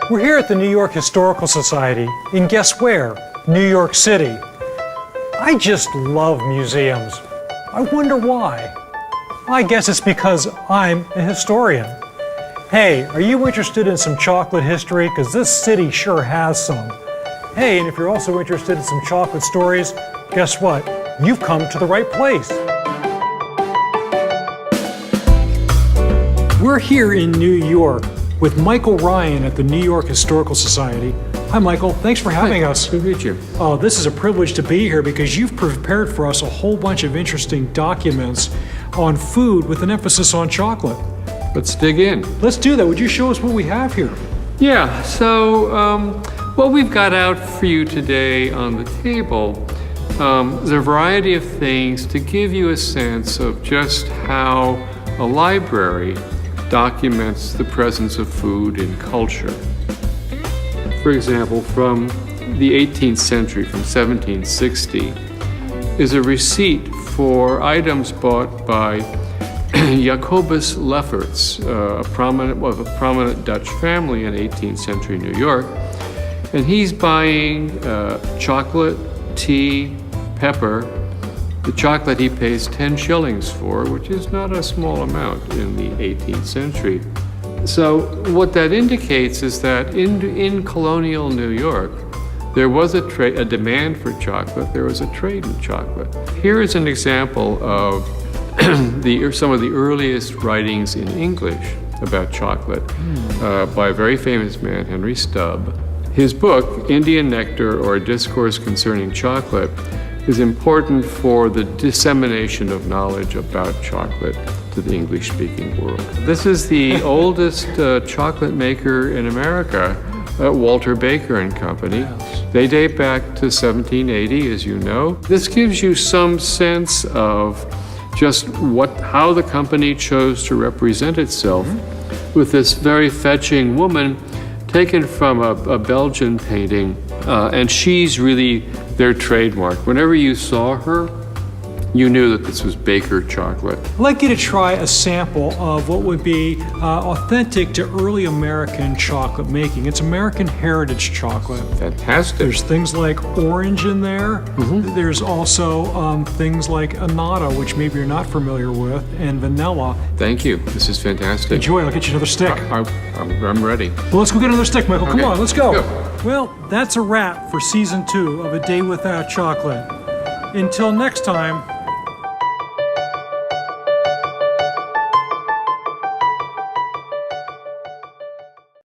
We're here at the New York Historical Society, and guess where? New York City. I just love museums. I wonder why. I guess it's because I'm a historian. Hey, are you interested in some chocolate history? Because this city sure has some. Hey, and if you're also interested in some chocolate stories, guess what? You've come to the right place. We're here in New York with Michael Ryan at the New York Historical Society. Hi, Michael. Thanks for having us. Good to meet you. Oh, this is a privilege to be here because you've prepared for us a whole bunch of interesting documents on food with an emphasis on chocolate. Let's dig in. Let's do that. Would you show us what we have here? Yeah, so what we've got out for you today on the table is a variety of things to give you a sense of just how a library documents the presence of food in culture. For example, from the 18th century, from 1760, is a receipt for items bought by Jacobus Lefferts, a prominent Dutch family in 18th century New York. And he's buying chocolate, tea, pepper. The chocolate he pays 10 shillings for, which is not a small amount in the 18th century. So what that indicates is that in colonial New York, there was a demand for chocolate, there was a trade in chocolate. Here is an example of some of the earliest writings in English about chocolate by a very famous man, Henry Stubb. His book, Indian Nectar or a Discourse Concerning Chocolate, is important for the dissemination of knowledge about chocolate to the English-speaking world. This is the oldest chocolate maker in America, Walter Baker and Company. Yes. They date back to 1780, as you know. This gives you some sense of just how the company chose to represent itself with this very fetching woman taken from a Belgian painting, and she's really their trademark. Whenever you saw her, you knew that this was Baker chocolate. I'd like you to try a sample of what would be authentic to early American chocolate making. It's American heritage chocolate. Fantastic. There's things like orange in there. There's also things like annatto, which maybe you're not familiar with, and vanilla. Thank you. This is fantastic. Enjoy. I'll get you another stick. I'm ready. Well, let's go get another stick, Michael. Come Okay. on, let's go. Go. Well, that's a wrap for season 2 of A Day Without Chocolate. Until next time,